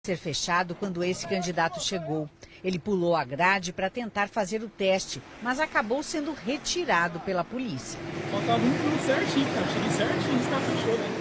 ser fechado quando esse candidato chegou. Ele pulou a grade para tentar fazer o teste, mas acabou sendo retirado pela polícia. Faltava um pulo certinho, cara. Cheguei certinho, está fechou, né?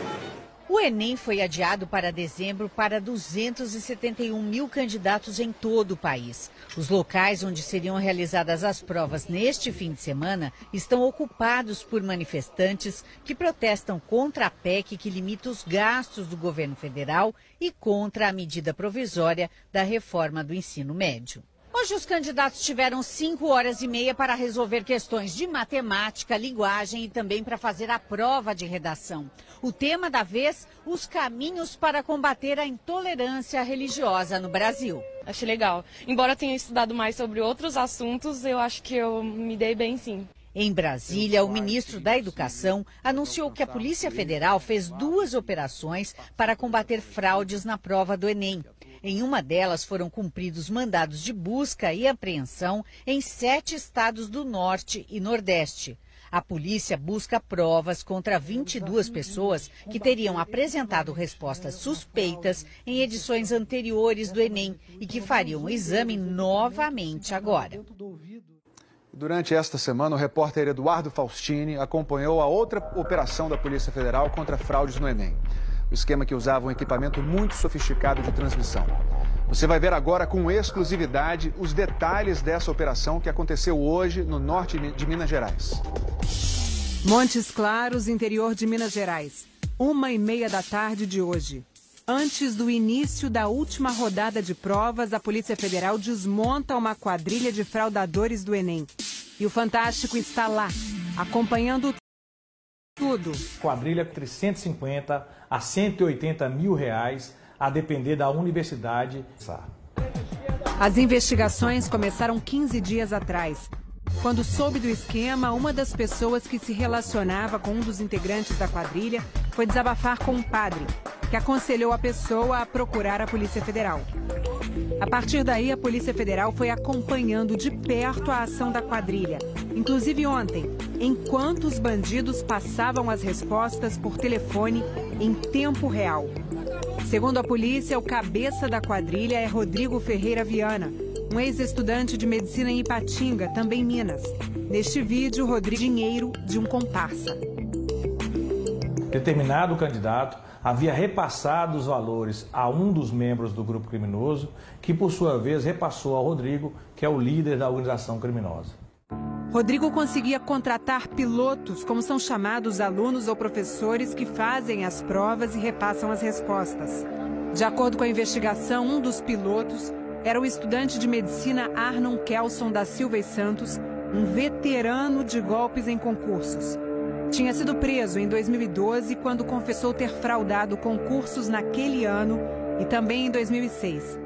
O Enem foi adiado para dezembro para 271 mil candidatos em todo o país. Os locais onde seriam realizadas as provas neste fim de semana estão ocupados por manifestantes que protestam contra a PEC que limita os gastos do governo federal e contra a medida provisória da reforma do ensino médio. Hoje os candidatos tiveram 5 horas e meia para resolver questões de matemática, linguagem e também para fazer a prova de redação. O tema da vez, os caminhos para combater a intolerância religiosa no Brasil. Achei legal. Embora eu tenha estudado mais sobre outros assuntos, eu acho que eu me dei bem, sim. Em Brasília, o ministro da Educação anunciou que a Polícia Federal fez 2 operações para combater fraudes na prova do Enem. Em uma delas foram cumpridos mandados de busca e apreensão em 7 estados do Norte e Nordeste. A polícia busca provas contra 22 pessoas que teriam apresentado respostas suspeitas em edições anteriores do Enem e que fariam o exame novamente agora. Durante esta semana, o repórter Eduardo Faustini acompanhou a outra operação da Polícia Federal contra fraudes no Enem. O esquema que usava um equipamento muito sofisticado de transmissão. Você vai ver agora com exclusividade os detalhes dessa operação que aconteceu hoje no norte de Minas Gerais. Montes Claros, interior de Minas Gerais. 1h30 da tarde de hoje. Antes do início da última rodada de provas, a Polícia Federal desmonta uma quadrilha de fraudadores do Enem. E o Fantástico está lá, acompanhando tudo. Quadrilha entre 150 a 180 mil reais, a depender da universidade. As investigações começaram 15 dias atrás. Quando soube do esquema, uma das pessoas que se relacionava com um dos integrantes da quadrilha foi desabafar com um padre, que aconselhou a pessoa a procurar a Polícia Federal. A partir daí, a Polícia Federal foi acompanhando de perto a ação da quadrilha. Inclusive ontem, enquanto os bandidos passavam as respostas por telefone em tempo real. Segundo a polícia, o cabeça da quadrilha é Rodrigo Ferreira Viana, um ex-estudante de medicina em Ipatinga, também Minas. Neste vídeo, Rodrigo dinheiro de um comparsa. Determinado candidato havia repassado os valores a um dos membros do grupo criminoso, que por sua vez repassou ao Rodrigo, que é o líder da organização criminosa. Rodrigo conseguia contratar pilotos, como são chamados alunos ou professores que fazem as provas e repassam as respostas. De acordo com a investigação, um dos pilotos era o estudante de medicina Arnon Kelson da Silva e Santos, um veterano de golpes em concursos. Tinha sido preso em 2012 quando confessou ter fraudado concursos naquele ano e também em 2006.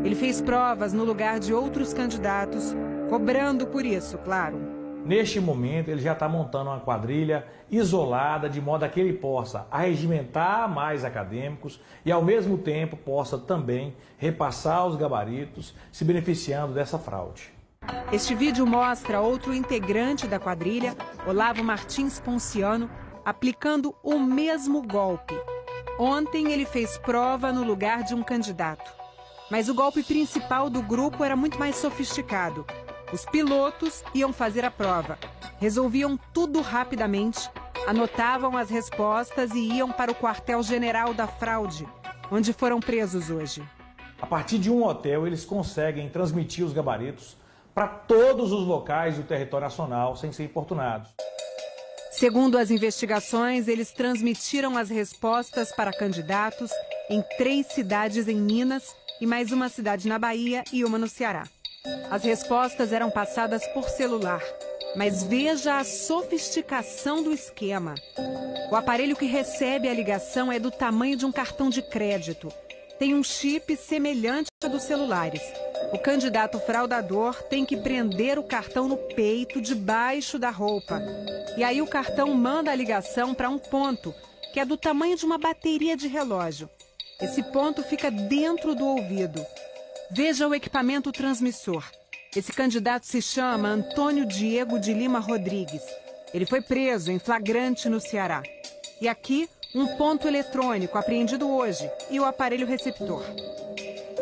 Ele fez provas no lugar de outros candidatos, cobrando por isso, claro. Neste momento, ele já está montando uma quadrilha isolada, de modo a que ele possa arregimentar mais acadêmicos e, ao mesmo tempo, possa também repassar os gabaritos, se beneficiando dessa fraude. Este vídeo mostra outro integrante da quadrilha, Olavo Martins Ponciano, aplicando o mesmo golpe. Ontem ele fez prova no lugar de um candidato. Mas o golpe principal do grupo era muito mais sofisticado. Os pilotos iam fazer a prova, resolviam tudo rapidamente, anotavam as respostas e iam para o quartel-general da fraude, onde foram presos hoje. A partir de um hotel, eles conseguem transmitir os gabaritos para todos os locais do território nacional, sem ser importunados. Segundo as investigações, eles transmitiram as respostas para candidatos em 3 cidades em Minas e mais uma cidade na Bahia e uma no Ceará. As respostas eram passadas por celular, mas veja a sofisticação do esquema. O aparelho que recebe a ligação é do tamanho de um cartão de crédito. Tem um chip semelhante ao dos celulares. O candidato fraudador tem que prender o cartão no peito, debaixo da roupa. E aí o cartão manda a ligação para um ponto, que é do tamanho de uma bateria de relógio. Esse ponto fica dentro do ouvido. Veja o equipamento transmissor. Esse candidato se chama Antônio Diego de Lima Rodrigues. Ele foi preso em flagrante no Ceará. E aqui, um ponto eletrônico apreendido hoje e o aparelho receptor.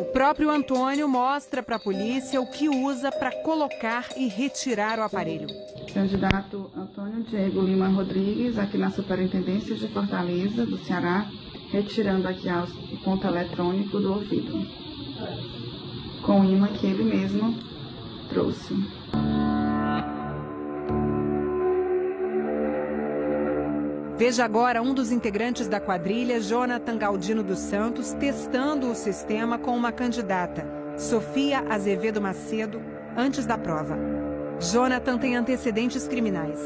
O próprio Antônio mostra para a polícia o que usa para colocar e retirar o aparelho. Candidato Antônio Diego Lima Rodrigues, aqui na Superintendência de Fortaleza, do Ceará, retirando aqui o ponto eletrônico do ouvido, com o imã que ele mesmo trouxe. Veja agora um dos integrantes da quadrilha, Jonathan Galdino dos Santos, testando o sistema com uma candidata, Sofia Azevedo Macedo, antes da prova. Jonathan tem antecedentes criminais.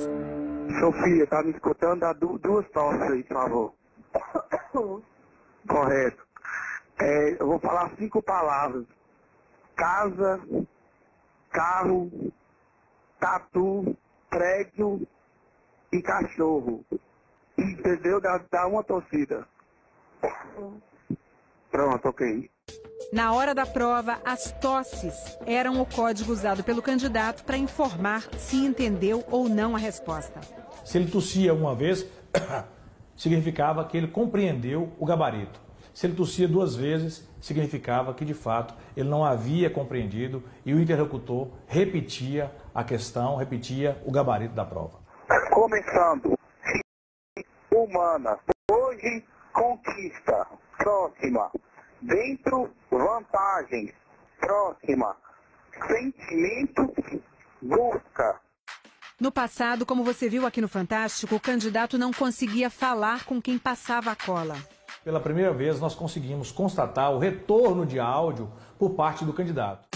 Sofia, tá me escutando? Dá duas tosses aí, por favor. Correto. Eu vou falar 5 palavras. Casa, carro, tatu, prédio e cachorro. Entendeu? Dá uma torcida. Pronto, ok. Na hora da prova, as tosses eram o código usado pelo candidato para informar se entendeu ou não a resposta. Se ele tossia uma vez, significava que ele compreendeu o gabarito. Se ele tossia 2 vezes, significava que, de fato, ele não havia compreendido e o interlocutor repetia a questão, repetia o gabarito da prova. Começando. Humana. Hoje, conquista. Próxima. Dentro, vantagens. Próxima. Sentimento, busca. No passado, como você viu aqui no Fantástico, o candidato não conseguia falar com quem passava a cola. Pela primeira vez, nós conseguimos constatar o retorno de áudio por parte do candidato.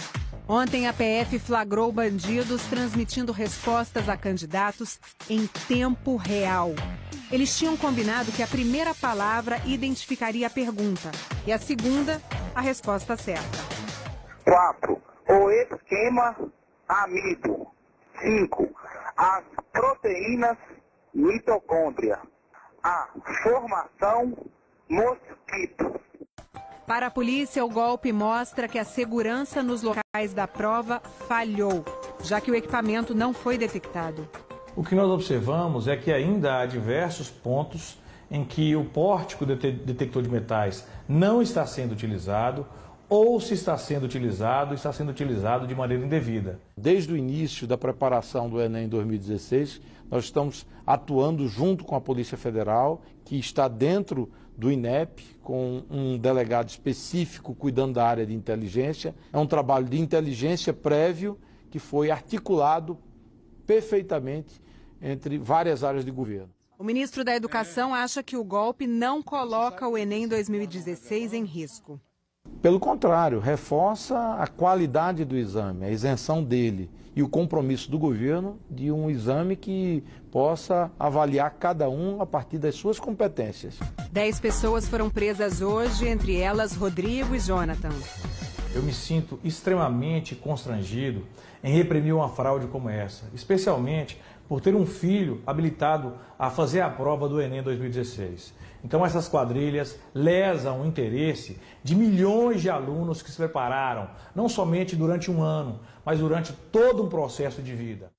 Ontem, a PF flagrou bandidos transmitindo respostas a candidatos em tempo real. Eles tinham combinado que a primeira palavra identificaria a pergunta e a segunda, a resposta certa. 4. O esquema amido. 5. As proteínas mitocôndria. A formação mosquito. Para a polícia, o golpe mostra que a segurança nos locais da prova falhou, já que o equipamento não foi detectado. O que nós observamos é que ainda há diversos pontos em que o pórtico detector de metais não está sendo utilizado ou se está sendo utilizado de maneira indevida. Desde o início da preparação do Enem 2016, nós estamos atuando junto com a Polícia Federal, que está dentro do INEP, com um delegado específico cuidando da área de inteligência. É um trabalho de inteligência prévio que foi articulado perfeitamente entre várias áreas de governo. O ministro da Educação acha que o golpe não coloca o Enem 2016 em risco. Pelo contrário, reforça a qualidade do exame, a isenção dele e o compromisso do governo de um exame que possa avaliar cada um a partir das suas competências. 10 pessoas foram presas hoje, entre elas Rodrigo e Jonathan. Eu me sinto extremamente constrangido em reprimir uma fraude como essa, especialmente por ter um filho habilitado a fazer a prova do Enem 2016. Então essas quadrilhas lesam o interesse de milhões de alunos que se prepararam, não somente durante um ano, mas durante todo um processo de vida.